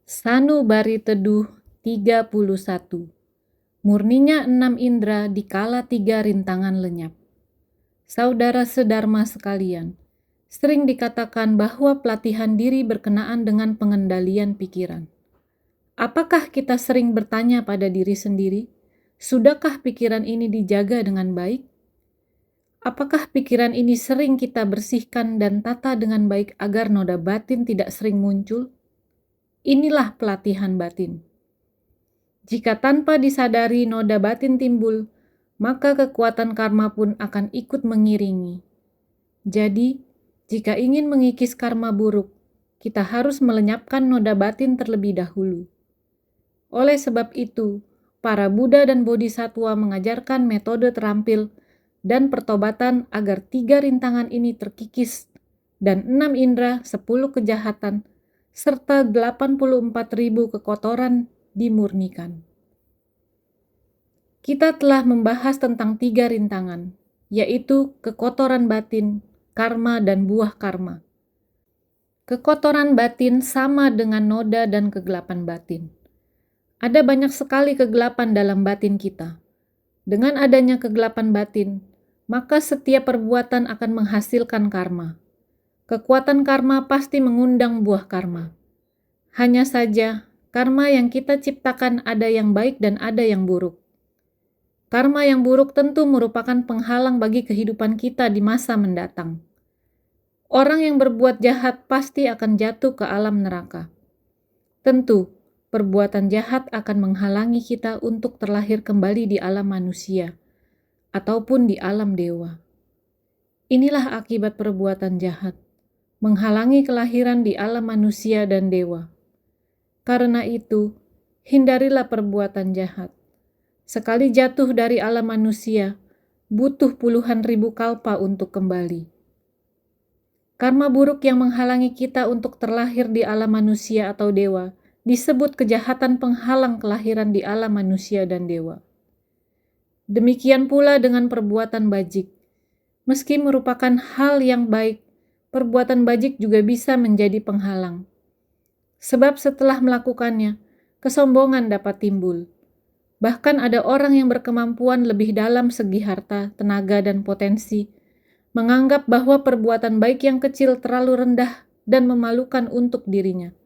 Sanubari Teduh 31. Murninya 6 indera dikala 3 rintangan lenyap. Saudara sedharma sekalian, sering dikatakan bahwa pelatihan diri berkenaan dengan pengendalian pikiran. Apakah kita sering bertanya pada diri sendiri, sudahkah pikiran ini dijaga dengan baik? Apakah pikiran ini sering kita bersihkan dan tata dengan baik agar noda batin tidak sering muncul? Inilah pelatihan batin. Jika tanpa disadari noda batin timbul, maka kekuatan karma pun akan ikut mengiringi. Jadi, jika ingin mengikis karma buruk, kita harus melenyapkan noda batin terlebih dahulu. Oleh sebab itu, para Buddha dan Bodhisattva mengajarkan metode terampil dan pertobatan agar 3 rintangan ini terkikis dan 6 indera, 10 kejahatan, serta 84.000 kekotoran dimurnikan. Kita telah membahas tentang 3 rintangan, yaitu kekotoran batin, karma, dan buah karma. Kekotoran batin sama dengan noda dan kegelapan batin. Ada banyak sekali kegelapan dalam batin kita. Dengan adanya kegelapan batin, maka setiap perbuatan akan menghasilkan karma. Kekuatan karma pasti mengundang buah karma. Hanya saja, karma yang kita ciptakan ada yang baik dan ada yang buruk. Karma yang buruk tentu merupakan penghalang bagi kehidupan kita di masa mendatang. Orang yang berbuat jahat pasti akan jatuh ke alam neraka. Tentu, perbuatan jahat akan menghalangi kita untuk terlahir kembali di alam manusia, ataupun di alam dewa. Inilah akibat perbuatan jahat, menghalangi kelahiran di alam manusia dan dewa. Karena itu, hindarilah perbuatan jahat. Sekali jatuh dari alam manusia, butuh puluhan ribu kalpa untuk kembali. Karma buruk yang menghalangi kita untuk terlahir di alam manusia atau dewa disebut kejahatan penghalang kelahiran di alam manusia dan dewa. Demikian pula dengan perbuatan bajik. Meski merupakan hal yang baik, perbuatan bajik juga bisa menjadi penghalang. Sebab setelah melakukannya, kesombongan dapat timbul. Bahkan ada orang yang berkemampuan lebih dalam segi harta, tenaga, dan potensi, menganggap bahwa perbuatan baik yang kecil terlalu rendah dan memalukan untuk dirinya,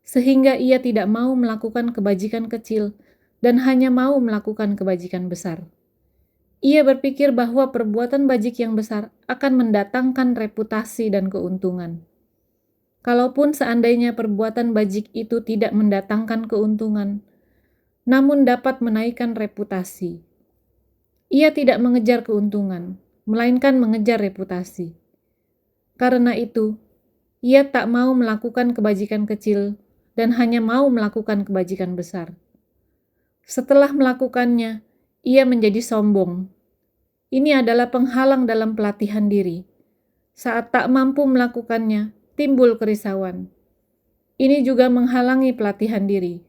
sehingga ia tidak mau melakukan kebajikan kecil dan hanya mau melakukan kebajikan besar. Ia berpikir bahwa perbuatan bajik yang besar akan mendatangkan reputasi dan keuntungan. Kalaupun seandainya perbuatan bajik itu tidak mendatangkan keuntungan, namun dapat menaikkan reputasi, ia tidak mengejar keuntungan, melainkan mengejar reputasi. Karena itu, ia tak mau melakukan kebajikan kecil dan hanya mau melakukan kebajikan besar. Setelah melakukannya, ia menjadi sombong. Ini adalah penghalang dalam pelatihan diri. Saat tak mampu melakukannya, timbul kerisauan. Ini juga menghalangi pelatihan diri.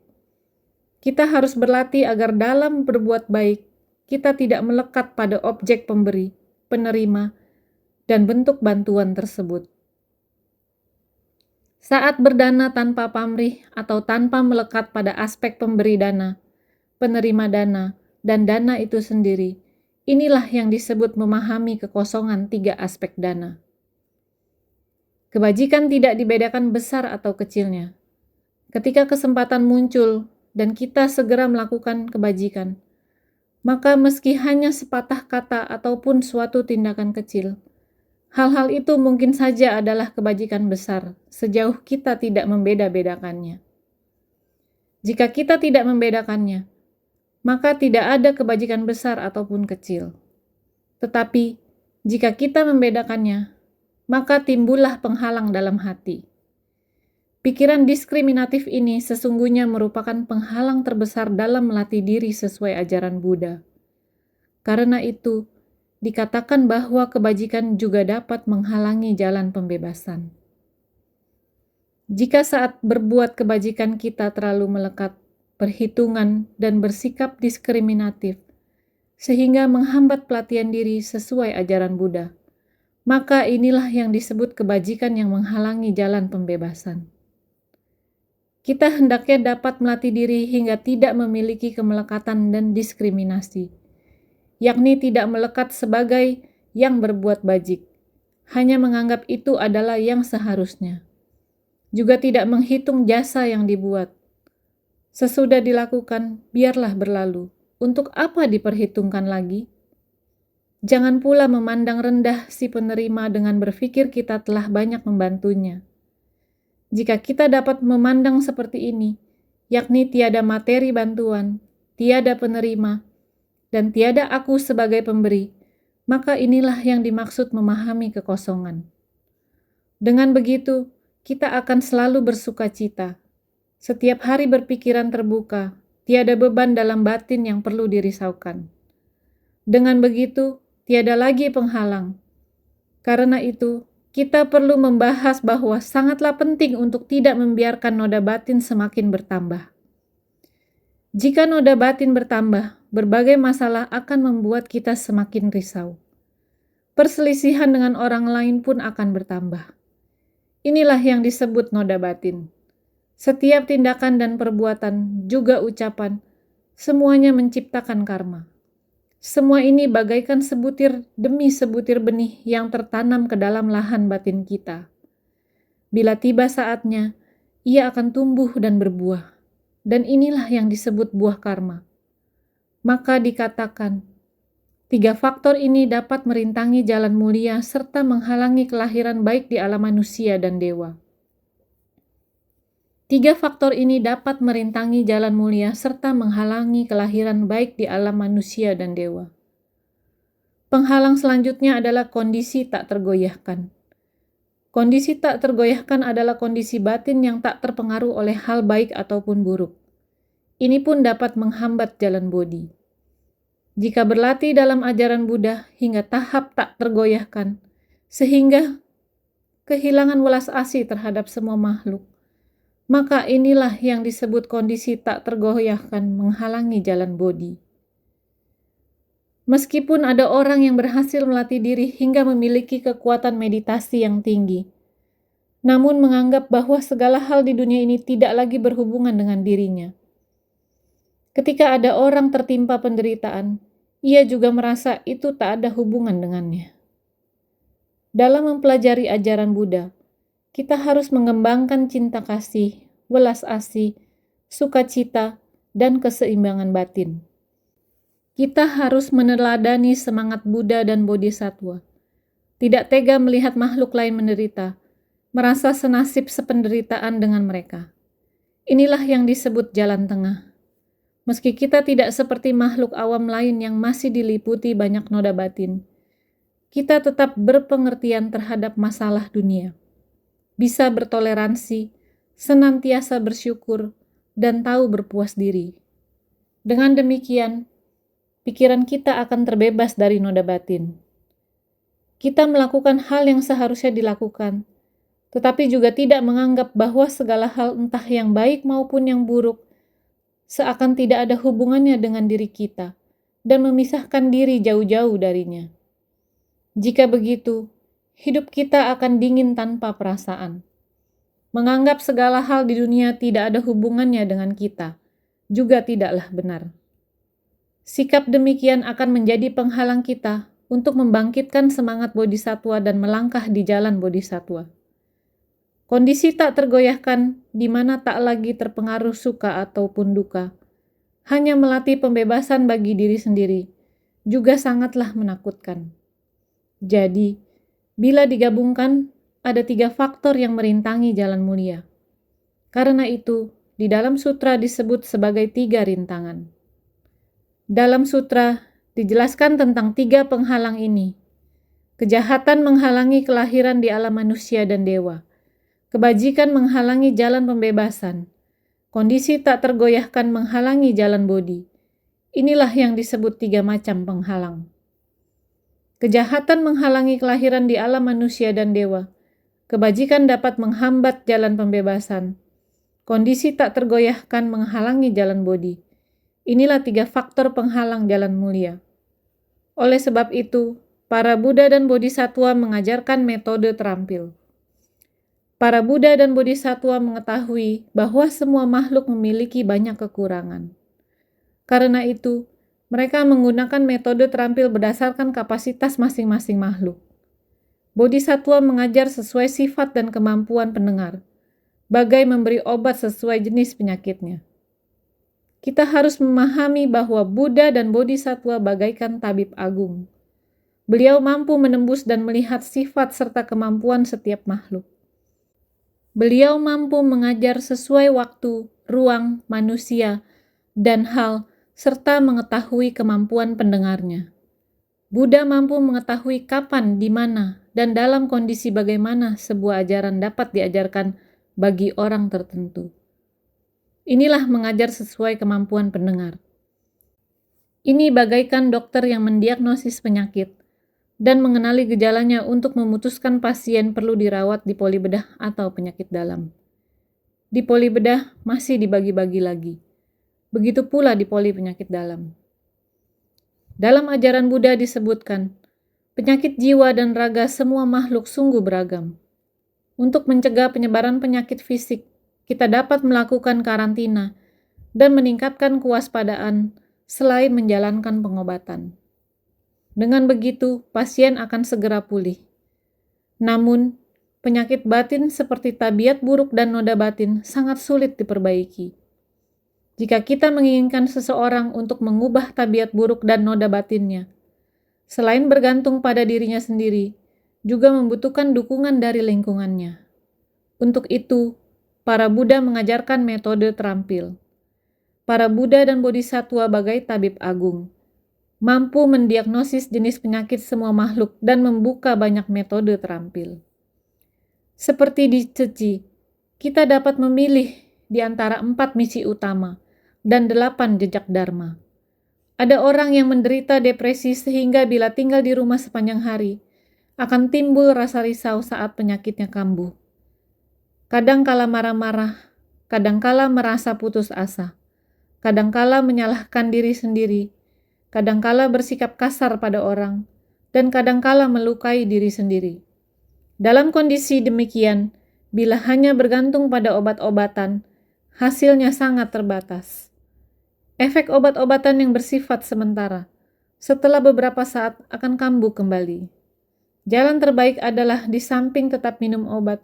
Kita harus berlatih agar dalam berbuat baik, kita tidak melekat pada objek pemberi, penerima, dan bentuk bantuan tersebut. Saat berdana tanpa pamrih atau tanpa melekat pada aspek pemberi dana, penerima dana, dan dana itu sendiri, inilah yang disebut memahami kekosongan 3 aspek dana. Kebajikan tidak dibedakan besar atau kecilnya. Ketika kesempatan muncul dan kita segera melakukan kebajikan, maka meski hanya sepatah kata ataupun suatu tindakan kecil, hal-hal itu mungkin saja adalah kebajikan besar sejauh kita tidak membeda-bedakannya. Jika kita tidak membedakannya, maka tidak ada kebajikan besar ataupun kecil. Tetapi, jika kita membedakannya, maka timbullah penghalang dalam hati. Pikiran diskriminatif ini sesungguhnya merupakan penghalang terbesar dalam melatih diri sesuai ajaran Buddha. Karena itu, dikatakan bahwa kebajikan juga dapat menghalangi jalan pembebasan. Jika saat berbuat kebajikan kita terlalu melekat, perhitungan, dan bersikap diskriminatif, sehingga menghambat pelatihan diri sesuai ajaran Buddha, maka inilah yang disebut kebajikan yang menghalangi jalan pembebasan. Kita hendaknya dapat melatih diri hingga tidak memiliki kemelekatan dan diskriminasi, yakni tidak melekat sebagai yang berbuat bajik, hanya menganggap itu adalah yang seharusnya. Juga tidak menghitung jasa yang dibuat. Sesudah dilakukan, biarlah berlalu. Untuk apa diperhitungkan lagi? Jangan pula memandang rendah si penerima dengan berpikir kita telah banyak membantunya. Jika kita dapat memandang seperti ini, yakni tiada materi bantuan, tiada penerima, dan tiada aku sebagai pemberi, maka inilah yang dimaksud memahami kekosongan. Dengan begitu, kita akan selalu bersukacita. Setiap hari berpikiran terbuka, tiada beban dalam batin yang perlu dirisaukan. Dengan begitu, tiada lagi penghalang. Karena itu, kita perlu membahas bahwa sangatlah penting untuk tidak membiarkan noda batin semakin bertambah. Jika noda batin bertambah, berbagai masalah akan membuat kita semakin risau. Perselisihan dengan orang lain pun akan bertambah. Inilah yang disebut noda batin. Setiap tindakan dan perbuatan, juga ucapan, semuanya menciptakan karma. Semua ini bagaikan sebutir demi sebutir benih yang tertanam ke dalam lahan batin kita. Bila tiba saatnya, ia akan tumbuh dan berbuah. Dan inilah yang disebut buah karma. Maka dikatakan, 3 faktor ini dapat merintangi jalan mulia serta menghalangi kelahiran baik di alam manusia dan dewa. 3 faktor ini dapat merintangi jalan mulia serta menghalangi kelahiran baik di alam manusia dan dewa. Penghalang selanjutnya adalah kondisi tak tergoyahkan. Kondisi tak tergoyahkan adalah kondisi batin yang tak terpengaruh oleh hal baik ataupun buruk. Ini pun dapat menghambat jalan bodi. Jika berlatih dalam ajaran Buddha hingga tahap tak tergoyahkan, sehingga kehilangan welas asih terhadap semua makhluk, maka inilah yang disebut kondisi tak tergoyahkan menghalangi jalan bodi. Meskipun ada orang yang berhasil melatih diri hingga memiliki kekuatan meditasi yang tinggi, namun menganggap bahwa segala hal di dunia ini tidak lagi berhubungan dengan dirinya. Ketika ada orang tertimpa penderitaan, ia juga merasa itu tak ada hubungan dengannya. Dalam mempelajari ajaran Buddha, kita harus mengembangkan cinta kasih, welas asih, sukacita, dan keseimbangan batin. Kita harus meneladani semangat Buddha dan Bodhisattva. Tidak tega melihat makhluk lain menderita, merasa senasib sependeritaan dengan mereka. Inilah yang disebut jalan tengah. Meski kita tidak seperti makhluk awam lain yang masih diliputi banyak noda batin, kita tetap berpengertian terhadap masalah dunia. Bisa bertoleransi, senantiasa bersyukur, dan tahu berpuas diri. Dengan demikian, pikiran kita akan terbebas dari noda batin. Kita melakukan hal yang seharusnya dilakukan, tetapi juga tidak menganggap bahwa segala hal entah yang baik maupun yang buruk seakan tidak ada hubungannya dengan diri kita dan memisahkan diri jauh-jauh darinya. Jika begitu, hidup kita akan dingin tanpa perasaan. Menganggap segala hal di dunia tidak ada hubungannya dengan kita juga tidaklah benar. Sikap demikian akan menjadi penghalang kita untuk membangkitkan semangat bodhisattva dan melangkah di jalan bodhisattva. Kondisi tak tergoyahkan di mana tak lagi terpengaruh suka ataupun duka, hanya melatih pembebasan bagi diri sendiri, juga sangatlah menakutkan. Jadi, bila digabungkan, ada 3 faktor yang merintangi jalan mulia. Karena itu, di dalam sutra disebut sebagai 3 rintangan. Dalam sutra dijelaskan tentang 3 penghalang ini. Kejahatan menghalangi kelahiran di alam manusia dan dewa. Kebajikan menghalangi jalan pembebasan. Kondisi tak tergoyahkan menghalangi jalan bodi. Inilah yang disebut 3 macam penghalang. Kejahatan menghalangi kelahiran di alam manusia dan dewa. Kebajikan dapat menghambat jalan pembebasan. Kondisi tak tergoyahkan menghalangi jalan bodi. Inilah 3 faktor penghalang jalan mulia. Oleh sebab itu, para Buddha dan Bodhisattva mengajarkan metode terampil. Para Buddha dan Bodhisattva mengetahui bahwa semua makhluk memiliki banyak kekurangan. Karena itu, mereka menggunakan metode terampil berdasarkan kapasitas masing-masing makhluk. Bodhisattva mengajar sesuai sifat dan kemampuan pendengar, bagai memberi obat sesuai jenis penyakitnya. Kita harus memahami bahwa Buddha dan Bodhisattva bagaikan tabib agung. Beliau mampu menembus dan melihat sifat serta kemampuan setiap makhluk. Beliau mampu mengajar sesuai waktu, ruang, manusia, dan hal, serta mengetahui kemampuan pendengarnya. Buddha mampu mengetahui kapan, di mana, dan dalam kondisi bagaimana sebuah ajaran dapat diajarkan bagi orang tertentu. Inilah mengajar sesuai kemampuan pendengar. Ini bagaikan dokter yang mendiagnosis penyakit dan mengenali gejalanya untuk memutuskan pasien perlu dirawat di poli bedah atau penyakit dalam. Di poli bedah masih dibagi-bagi lagi. Begitu pula di poli penyakit dalam. Dalam ajaran Buddha disebutkan, penyakit jiwa dan raga semua makhluk sungguh beragam. Untuk mencegah penyebaran penyakit fisik, kita dapat melakukan karantina dan meningkatkan kewaspadaan selain menjalankan pengobatan. Dengan begitu, pasien akan segera pulih. Namun, penyakit batin seperti tabiat buruk dan noda batin sangat sulit diperbaiki. Jika kita menginginkan seseorang untuk mengubah tabiat buruk dan noda batinnya, selain bergantung pada dirinya sendiri, juga membutuhkan dukungan dari lingkungannya. Untuk itu, para Buddha mengajarkan metode terampil. Para Buddha dan Bodhisattva bagai tabib agung, mampu mendiagnosis jenis penyakit semua makhluk dan membuka banyak metode terampil. Seperti di Ceci, kita dapat memilih di antara 4 misi utama dan 8 jejak dharma. Ada orang yang menderita depresi sehingga bila tinggal di rumah sepanjang hari, akan timbul rasa risau saat penyakitnya kambuh. Kadangkala marah-marah, kadangkala merasa putus asa, kadangkala menyalahkan diri sendiri, kadangkala bersikap kasar pada orang, dan kadangkala melukai diri sendiri. Dalam kondisi demikian, bila hanya bergantung pada obat-obatan, hasilnya sangat terbatas. Efek obat-obatan yang bersifat sementara, setelah beberapa saat akan kambuh kembali. Jalan terbaik adalah di samping tetap minum obat,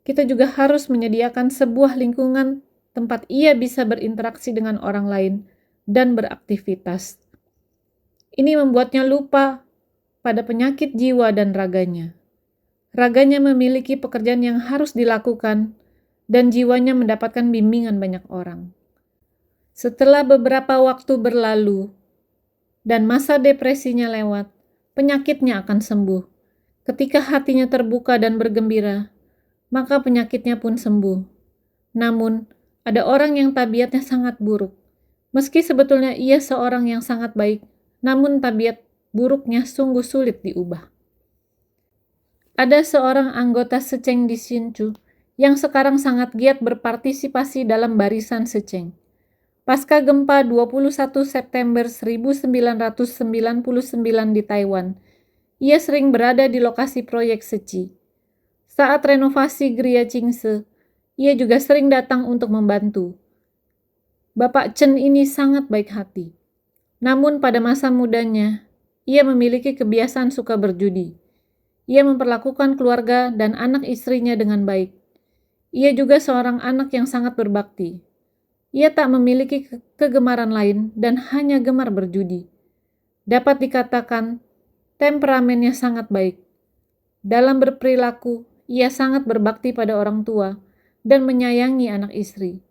kita juga harus menyediakan sebuah lingkungan tempat ia bisa berinteraksi dengan orang lain dan beraktivitas. Ini membuatnya lupa pada penyakit jiwa dan raganya. Raganya memiliki pekerjaan yang harus dilakukan dan jiwanya mendapatkan bimbingan banyak orang. Setelah beberapa waktu berlalu dan masa depresinya lewat, penyakitnya akan sembuh. Ketika hatinya terbuka dan bergembira, maka penyakitnya pun sembuh. Namun, ada orang yang tabiatnya sangat buruk. Meski sebetulnya ia seorang yang sangat baik, namun tabiat buruknya sungguh sulit diubah. Ada seorang anggota Seceng di Hsinchu yang sekarang sangat giat berpartisipasi dalam barisan Seceng. Pasca gempa 21 September 1999 di Taiwan, ia sering berada di lokasi proyek Seci. Saat renovasi Gria Chingse, ia juga sering datang untuk membantu. Bapak Chen ini sangat baik hati. Namun pada masa mudanya, ia memiliki kebiasaan suka berjudi. Ia memperlakukan keluarga dan anak istrinya dengan baik. Ia juga seorang anak yang sangat berbakti. Ia tak memiliki kegemaran lain dan hanya gemar berjudi. Dapat dikatakan, temperamennya sangat baik. Dalam berperilaku, ia sangat berbakti pada orang tua dan menyayangi anak istri.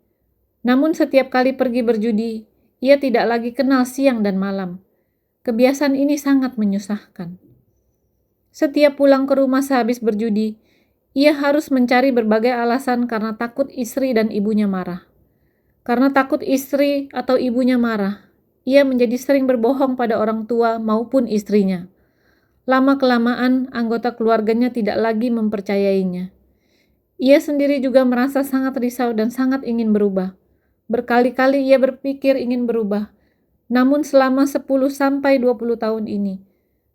Namun setiap kali pergi berjudi, ia tidak lagi kenal siang dan malam. Kebiasaan ini sangat menyusahkan. Setiap pulang ke rumah sehabis berjudi, ia harus mencari berbagai alasan karena takut istri dan ibunya marah. Karena takut istri atau ibunya marah, ia menjadi sering berbohong pada orang tua maupun istrinya. Lama-kelamaan, anggota keluarganya tidak lagi mempercayainya. Ia sendiri juga merasa sangat risau dan sangat ingin berubah. Berkali-kali ia berpikir ingin berubah, namun selama 10-20 tahun ini,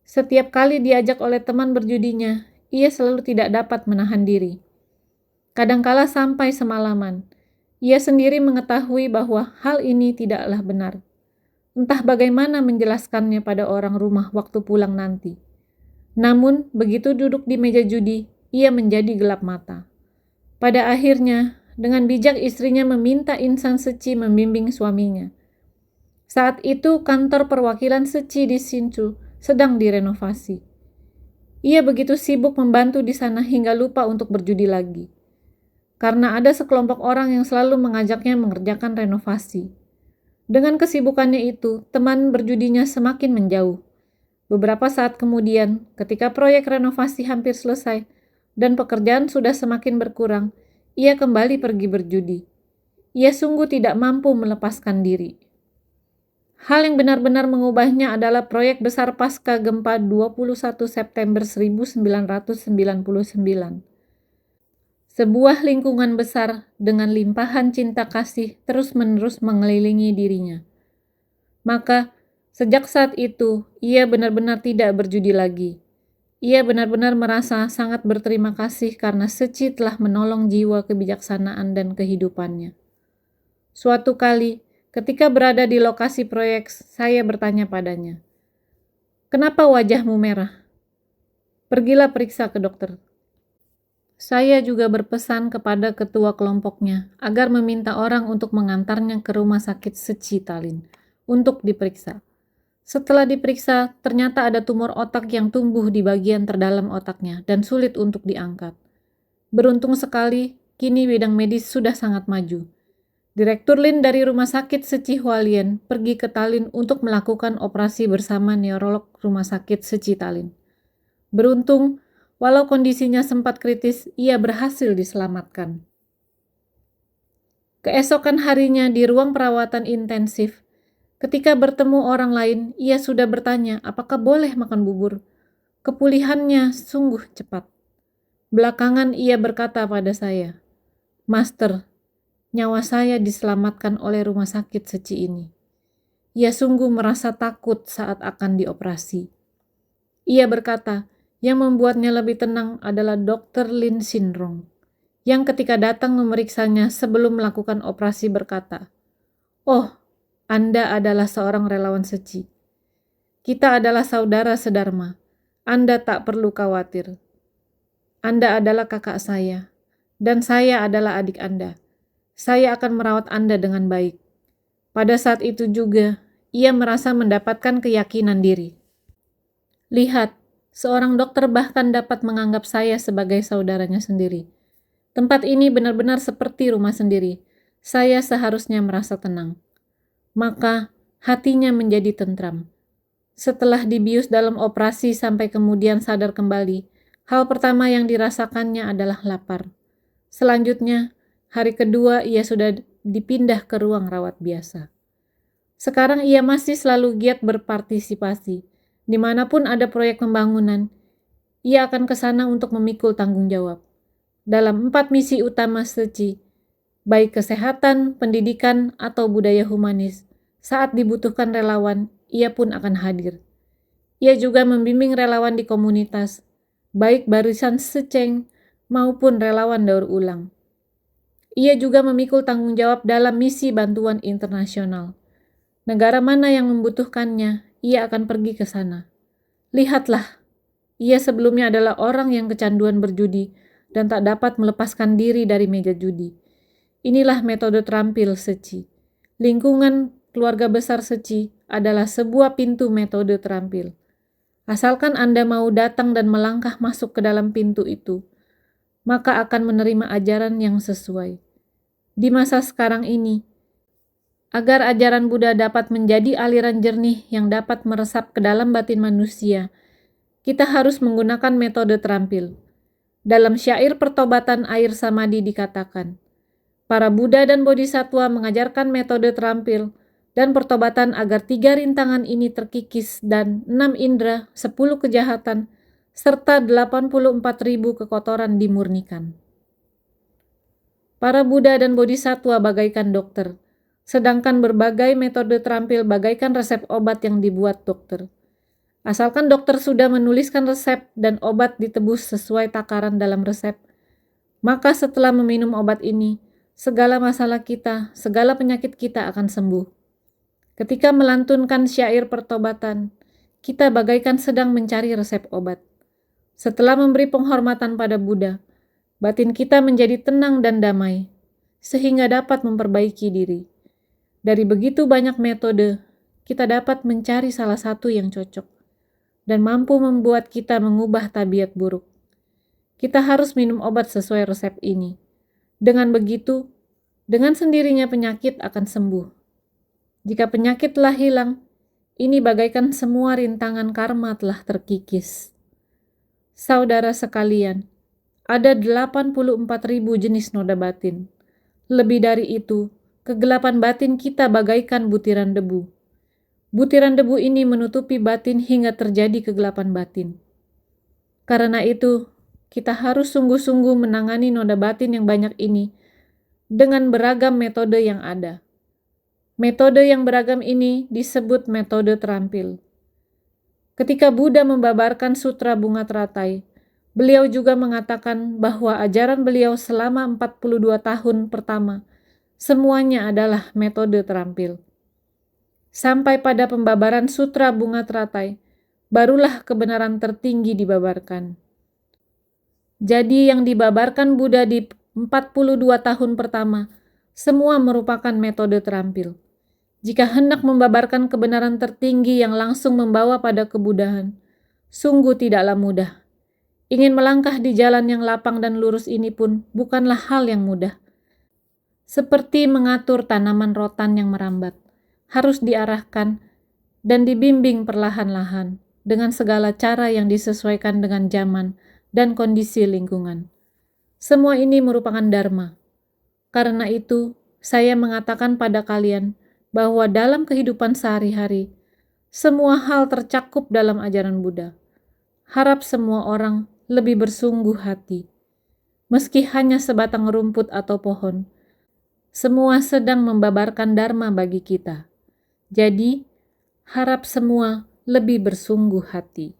setiap kali diajak oleh teman berjudinya, ia selalu tidak dapat menahan diri. kadangkala sampai semalaman. Ia sendiri mengetahui bahwa hal ini tidaklah benar. Entah bagaimana menjelaskannya pada orang rumah waktu pulang nanti. Namun, begitu duduk di meja judi, ia menjadi gelap mata. Pada akhirnya, dengan bijak istrinya meminta insan Seci membimbing suaminya. Saat itu kantor perwakilan Seci di Hsinchu sedang direnovasi. Ia begitu sibuk membantu di sana hingga lupa untuk berjudi lagi. Karena ada sekelompok orang yang selalu mengajaknya mengerjakan renovasi. Dengan kesibukannya itu, teman berjudinya semakin menjauh. Beberapa saat kemudian, ketika proyek renovasi hampir selesai dan pekerjaan sudah semakin berkurang, ia kembali pergi berjudi. Ia sungguh tidak mampu melepaskan diri. Hal yang benar-benar mengubahnya adalah proyek besar pasca gempa 21 September 1999. Sebuah lingkungan besar dengan limpahan cinta kasih terus-menerus mengelilingi dirinya. Maka, sejak saat itu, ia benar-benar tidak berjudi lagi. Ia benar-benar merasa sangat berterima kasih karena Seci telah menolong jiwa kebijaksanaan dan kehidupannya. Suatu kali, ketika berada di lokasi proyek, saya bertanya padanya, "Kenapa wajahmu merah? Pergilah periksa ke dokter." Saya juga berpesan kepada ketua kelompoknya agar meminta orang untuk mengantarnya ke rumah sakit Seci Tallinn untuk diperiksa. Setelah diperiksa, ternyata ada tumor otak yang tumbuh di bagian terdalam otaknya dan sulit untuk diangkat. Beruntung sekali, kini bidang medis sudah sangat maju. Direktur Lin dari Rumah Sakit Seci Hualien pergi ke Tallinn untuk melakukan operasi bersama neurolog Rumah Sakit Seci Tallinn. Beruntung, walau kondisinya sempat kritis, ia berhasil diselamatkan. Keesokan harinya di ruang perawatan intensif, ketika bertemu orang lain, ia sudah bertanya apakah boleh makan bubur. Kepulihannya sungguh cepat. Belakangan ia berkata pada saya, "Master, nyawa saya diselamatkan oleh rumah sakit Seci ini." Ia sungguh merasa takut saat akan dioperasi. Ia berkata, yang membuatnya lebih tenang adalah Dr. Lin Sinrong, yang ketika datang memeriksanya sebelum melakukan operasi berkata, "Oh, Anda adalah seorang relawan Seci. Kita adalah saudara sedharma. Anda tak perlu khawatir. Anda adalah kakak saya, dan saya adalah adik Anda. Saya akan merawat Anda dengan baik." Pada saat itu juga, ia merasa mendapatkan keyakinan diri. Lihat, seorang dokter bahkan dapat menganggap saya sebagai saudaranya sendiri. Tempat ini benar-benar seperti rumah sendiri. Saya seharusnya merasa tenang. Maka, hatinya menjadi tentram. Setelah dibius dalam operasi sampai kemudian sadar kembali, hal pertama yang dirasakannya adalah lapar. Selanjutnya, hari kedua ia sudah dipindah ke ruang rawat biasa. Sekarang ia masih selalu giat berpartisipasi. Dimanapun ada proyek pembangunan, ia akan ke sana untuk memikul tanggung jawab. Dalam 4 misi utama Seci, baik kesehatan, pendidikan, atau budaya humanis, saat dibutuhkan relawan, ia pun akan hadir. Ia juga membimbing relawan di komunitas, baik barisan seceng maupun relawan daur ulang. Ia juga memikul tanggung jawab dalam misi bantuan internasional. Negara mana yang membutuhkannya, ia akan pergi ke sana. Lihatlah, ia sebelumnya adalah orang yang kecanduan berjudi dan tak dapat melepaskan diri dari meja judi. Inilah metode terampil Seci. Lingkungan keluarga besar Seci adalah sebuah pintu metode terampil. Asalkan Anda mau datang dan melangkah masuk ke dalam pintu itu, maka akan menerima ajaran yang sesuai. Di masa sekarang ini, agar ajaran Buddha dapat menjadi aliran jernih yang dapat meresap ke dalam batin manusia, kita harus menggunakan metode terampil. Dalam syair pertobatan air samadhi dikatakan, para Buddha dan Bodhisattva mengajarkan metode terampil dan pertobatan agar 3 rintangan ini terkikis dan 6 indera, 10 kejahatan, serta 84.000 kekotoran dimurnikan. Para Buddha dan Bodhisattva bagaikan dokter, sedangkan berbagai metode terampil bagaikan resep obat yang dibuat dokter. Asalkan dokter sudah menuliskan resep dan obat ditebus sesuai takaran dalam resep, Maka setelah meminum obat ini, segala masalah kita, segala penyakit kita akan sembuh. Ketika melantunkan syair pertobatan, kita bagaikan sedang mencari resep obat. Setelah memberi penghormatan pada Buddha, batin kita menjadi tenang dan damai, sehingga dapat memperbaiki diri. Dari begitu banyak metode, kita dapat mencari salah satu yang cocok dan mampu membuat kita mengubah tabiat buruk. Kita harus minum obat sesuai resep ini. Dengan begitu, dengan sendirinya penyakit akan sembuh. Jika penyakit telah hilang, ini bagaikan semua rintangan karma telah terkikis. Saudara sekalian, ada 84.000 jenis noda batin. Lebih dari itu, kegelapan batin kita bagaikan butiran debu. Butiran debu ini menutupi batin hingga terjadi kegelapan batin. Karena itu, kita harus sungguh-sungguh menangani noda batin yang banyak ini dengan beragam metode yang ada. Metode yang beragam ini disebut metode terampil. Ketika Buddha membabarkan Sutra Bunga Teratai, beliau juga mengatakan bahwa ajaran beliau selama 42 tahun pertama semuanya adalah metode terampil. Sampai pada pembabaran Sutra Bunga Teratai, barulah kebenaran tertinggi dibabarkan. Jadi yang dibabarkan Buddha di 42 tahun pertama, semua merupakan metode terampil. Jika hendak membabarkan kebenaran tertinggi yang langsung membawa pada kebudahan, sungguh tidaklah mudah. Ingin melangkah di jalan yang lapang dan lurus ini pun bukanlah hal yang mudah. Seperti mengatur tanaman rotan yang merambat, harus diarahkan dan dibimbing perlahan-lahan dengan segala cara yang disesuaikan dengan zaman dan kondisi lingkungan. Semua ini merupakan dharma. Karena itu, saya mengatakan pada kalian bahwa dalam kehidupan sehari-hari, semua hal tercakup dalam ajaran Buddha. Harap semua orang lebih bersungguh hati. Meski hanya sebatang rumput atau pohon, semua sedang membabarkan dharma bagi kita. Jadi, harap semua lebih bersungguh hati.